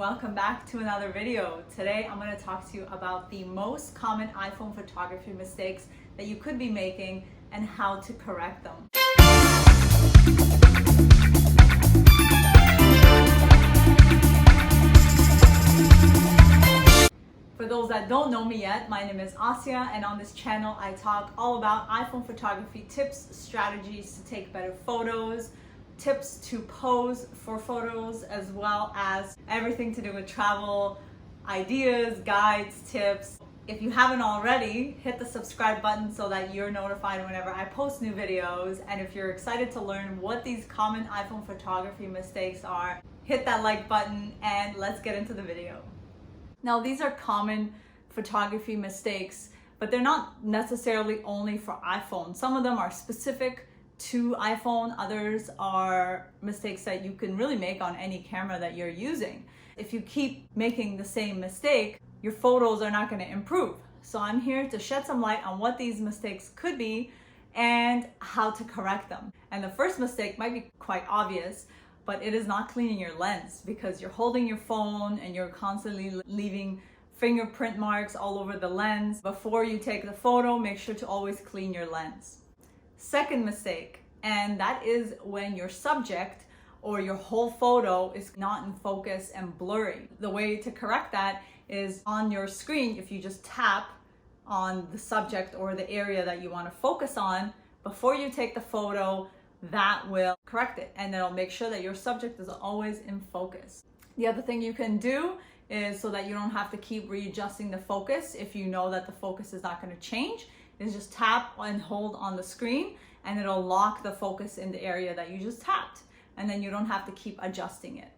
welcome back to another video. Today I'm going to talk to you about the most common iPhone photography mistakes that you could be making and how to correct them. For those that don't know me yet, my name is Asya, and on this channel I talk all about iPhone photography tips, strategies to take better photos, tips to pose for photos, as well as everything to do with travel, ideas, guides, tips. If you haven't already, hit the subscribe button so that you're notified whenever I post new videos. And if you're excited to learn what these common iPhone photography mistakes are, hit that like button and let's get into the video. Now, these are common photography mistakes, but they're not necessarily only for iPhone. Some of them are specific to iPhone, others are mistakes that you can really make on any camera that you're using. If you keep making the same mistake, your photos are not going to improve. So I'm here to shed some light on what these mistakes could be and how to correct them. And the first mistake might be quite obvious, but it is not cleaning your lens, because you're holding your phone and you're constantly leaving fingerprint marks all over the lens. Before you take the photo, make sure to always clean your lens. Second mistake, and that is when your subject or your whole photo is not in focus and blurry. The way to correct that is on your screen. If you just tap on the subject or the area that you want to focus on before you take the photo, that will correct it, and it'll make sure that your subject is always in focus. The other thing you can do is, so that you don't have to keep readjusting the focus, if you know that the focus is not going to change, is just tap and hold on the screen and it'll lock the focus in the area that you just tapped, and then you don't have to keep adjusting it.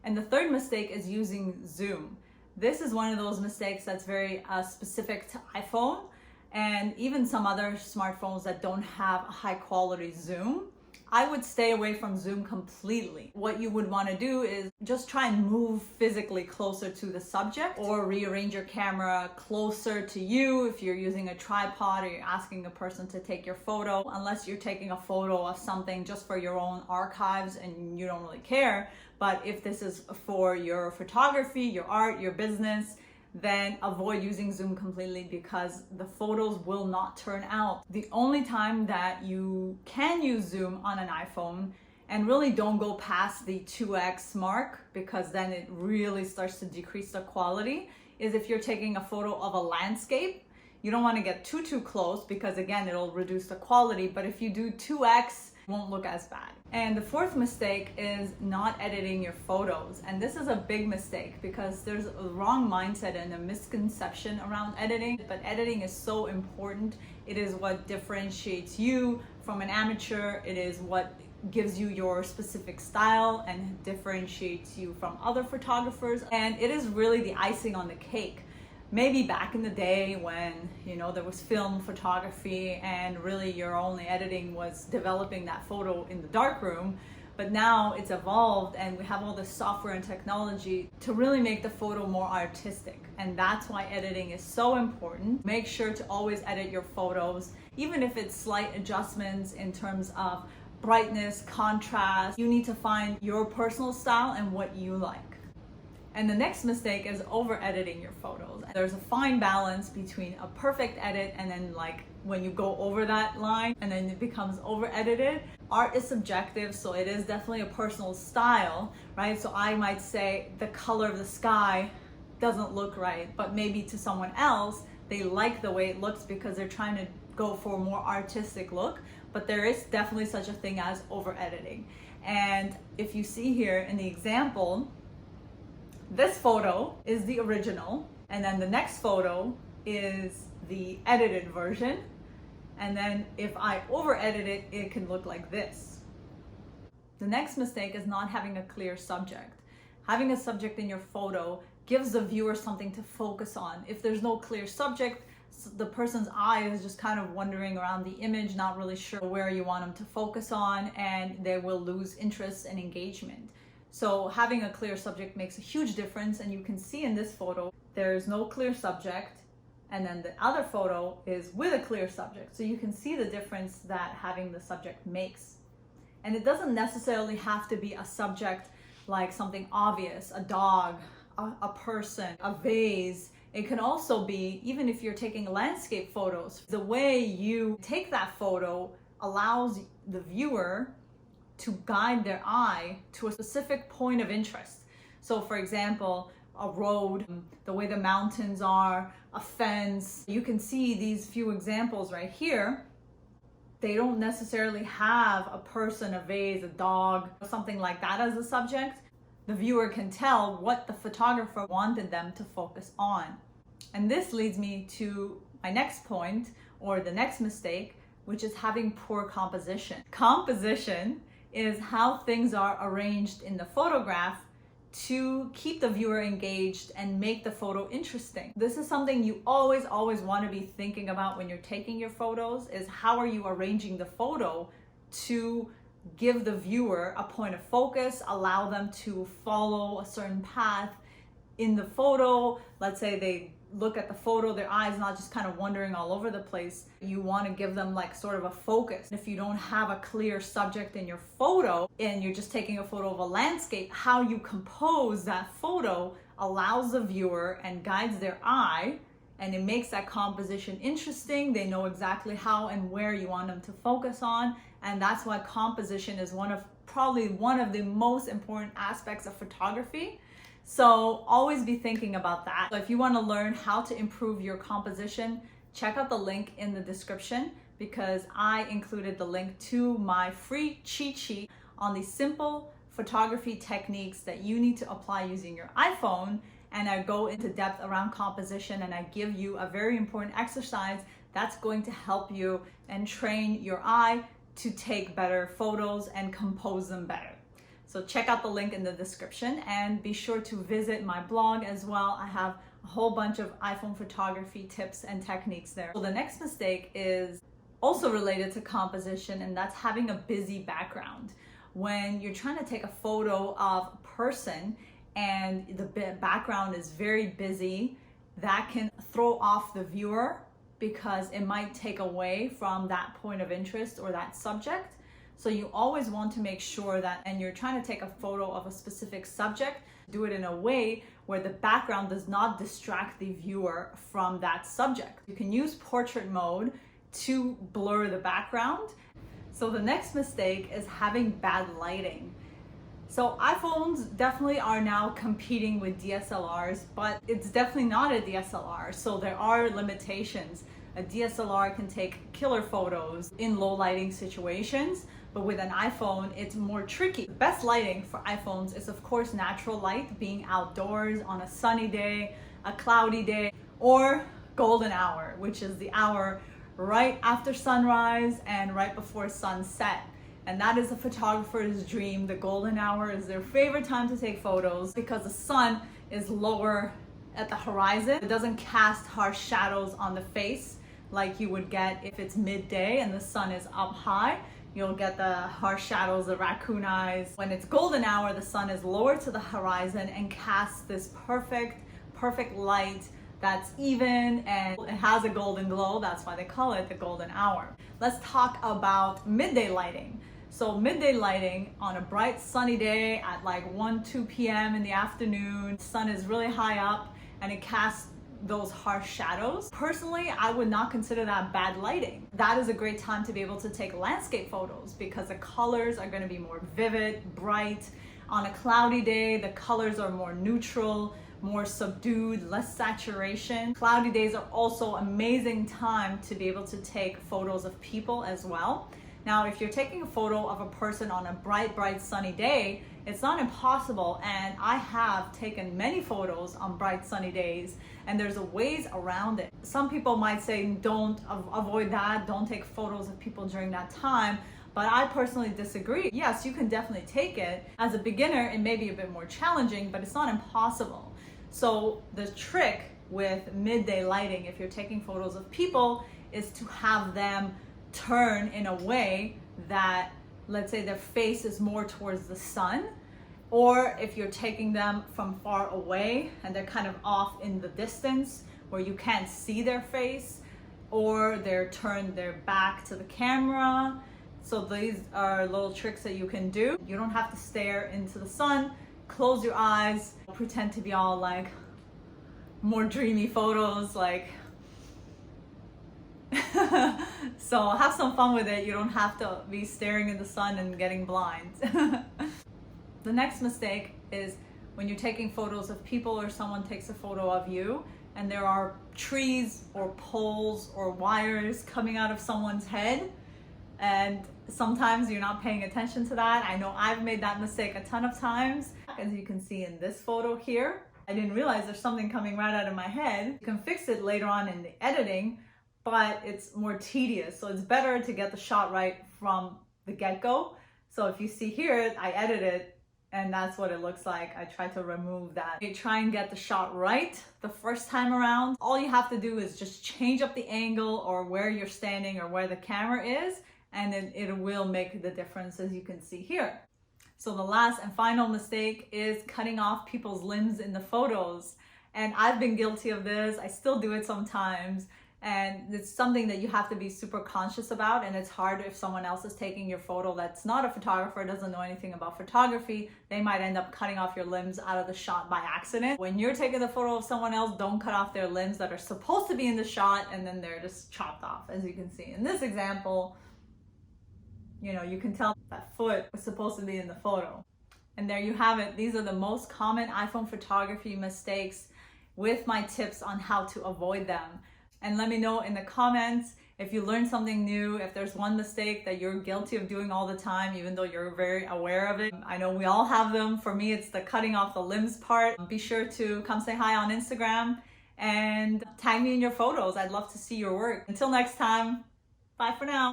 And the third mistake is using zoom. This is one of those mistakes that's very specific to iPhone and even some other smartphones that don't have a high quality zoom. I would stay away from zoom completely. What you would want to do is just try and move physically closer to the subject, or rearrange your camera closer to you if you're using a tripod or you're asking a person to take your photo, unless you're taking a photo of something just for your own archives and you don't really care. But if this is for your photography, your art, your business, then avoid using zoom completely, because the photos will not turn out. The only time that you can use zoom on an iPhone, and really don't go past the 2x mark, because then it really starts to decrease the quality, is if you're taking a photo of a landscape. You don't want to get too close, because again, it'll reduce the quality. But if you do 2x, it won't look as bad. And the fourth mistake is not editing your photos. And this is a big mistake, because there's a wrong mindset and a misconception around editing. But editing is so important. It is what differentiates you from an amateur. It is what gives you your specific style and differentiates you from other photographers. And it is really the icing on the cake. Maybe back in the day when, there was film photography and really your only editing was developing that photo in the darkroom, but now it's evolved and we have all this software and technology to really make the photo more artistic. And that's why editing is so important. Make sure to always edit your photos, even if it's slight adjustments in terms of brightness, contrast. You need to find your personal style and what you like. And the next mistake is over editing your photos. There's a fine balance between a perfect edit and then when you go over that line and then it becomes over edited. Art is subjective, so it is definitely a personal style, right? So I might say the color of the sky doesn't look right, but maybe to someone else, they like the way it looks because they're trying to go for a more artistic look. But there is definitely such a thing as over editing. And if you see here in the example, this photo is the original, and then the next photo is the edited version. And then if I over edit it, it can look like this. The next mistake is not having a clear subject. Having a subject in your photo gives the viewer something to focus on. If there's no clear subject, the person's eye is just kind of wandering around the image, not really sure where you want them to focus on, and they will lose interest and engagement. So having a clear subject makes a huge difference, and you can see in this photo, there's no clear subject, and then the other photo is with a clear subject. So you can see the difference that having the subject makes. And it doesn't necessarily have to be a subject like something obvious, a dog, a person, a vase. It can also be, even if you're taking landscape photos, the way you take that photo allows the viewer to guide their eye to a specific point of interest. So for example, a road, the way the mountains are, a fence. You can see these few examples right here. They don't necessarily have a person, a vase, a dog, something like that as a subject. The viewer can tell what the photographer wanted them to focus on. And this leads me to my next point, or the next mistake, which is having poor composition. Composition is how things are arranged in the photograph to keep the viewer engaged and make the photo interesting. This is something you always want to be thinking about when you're taking your photos, is how are you arranging the photo to give the viewer a point of focus, allow them to follow a certain path in the photo. Let's say they look at the photo, their eyes not just kind of wandering all over the place. You want to give them like sort of a focus. If you don't have a clear subject in your photo and you're just taking a photo of a landscape, how you compose that photo allows the viewer and guides their eye, and it makes that composition interesting. They know exactly how and where you want them to focus on, and that's why composition is probably one of the most important aspects of photography. So always be thinking about that. So if you want to learn how to improve your composition, check out the link in the description, because I included the link to my free cheat sheet on the simple photography techniques that you need to apply using your iPhone. And I go into depth around composition, and I give you a very important exercise that's going to help you and train your eye to take better photos and compose them better. So check out the link in the description, and be sure to visit my blog as well. I have a whole bunch of iPhone photography tips and techniques there. So the next mistake is also related to composition, and that's having a busy background. When you're trying to take a photo of a person and the background is very busy, that can throw off the viewer because it might take away from that point of interest or that subject. So you always want to make sure that, and you're trying to take a photo of a specific subject, do it in a way where the background does not distract the viewer from that subject. You can use portrait mode to blur the background. So the next mistake is having bad lighting. So iPhones definitely are now competing with DSLRs, but it's definitely not a DSLR. So there are limitations. A DSLR can take killer photos in low lighting situations, but with an iPhone, it's more tricky. The best lighting for iPhones is of course natural light, being outdoors on a sunny day, a cloudy day, or golden hour, which is the hour right after sunrise and right before sunset. And that is a photographer's dream. The golden hour is their favorite time to take photos because the sun is lower at the horizon. It doesn't cast harsh shadows on the face like you would get if it's midday and the sun is up high. You'll get the harsh shadows, the raccoon eyes. When it's golden hour, the sun is lower to the horizon and casts this perfect light that's even, and it has a golden glow. That's why they call it the golden hour. Let's talk about midday lighting. So midday lighting on a bright sunny day at like 1-2 p.m. in the afternoon, the sun is really high up and it casts those harsh shadows. Personally, I would not consider that bad lighting. That is a great time to be able to take landscape photos because the colors are going to be more vivid, bright. On a cloudy day, the colors are more neutral, more subdued, less saturation. Cloudy days are also amazing time to be able to take photos of people as well. Now, if you're taking a photo of a person on a bright sunny day, it's not impossible, and I have taken many photos on bright sunny days, and there's ways around it. Some people might say don't avoid that, don't take photos of people during that time, but I personally disagree. Yes, you can definitely take it. As a beginner, it may be a bit more challenging, but it's not impossible. So the trick with midday lighting, if you're taking photos of people, is to have them turn in a way that, let's say, their face is more towards the sun, or if you're taking them from far away and they're kind of off in the distance where you can't see their face, or they're turned their back to the camera. So these are little tricks that you can do. You don't have to stare into the sun. close your eyes, pretend to be all like more dreamy photos, like so have some fun with it. You don't have to be staring in the sun and getting blind. The next mistake is when you're taking photos of people or someone takes a photo of you and there are trees or poles or wires coming out of someone's head, and sometimes you're not paying attention to that. I know I've made that mistake a ton of times. As you can see in this photo here, I didn't realize there's something coming right out of my head. You can fix it later on in the editing, but it's more tedious. So it's better to get the shot right from the get-go. So if you see here, I edit it and that's what it looks like. I try to remove that. You try and get the shot right the first time around. All you have to do is just change up the angle or where you're standing or where the camera is, and then it will make the difference, as you can see here. So the last and final mistake is cutting off people's limbs in the photos. And I've been guilty of this. I still do it sometimes. And it's something that you have to be super conscious about, and it's hard if someone else is taking your photo that's not a photographer, doesn't know anything about photography. They might end up cutting off your limbs out of the shot by accident. When you're taking the photo of someone else, don't cut off their limbs that are supposed to be in the shot and then they're just chopped off. As you can see in this example, you know, you can tell that foot was supposed to be in the photo. And there you have it. These are the most common iPhone photography mistakes with my tips on how to avoid them. And let me know in the comments if you learned something new, if there's one mistake that you're guilty of doing all the time, even though you're very aware of it. I know we all have them. For me, it's the cutting off the limbs part. Be sure to come say hi on Instagram and tag me in your photos. I'd love to see your work. Until next time, bye for now.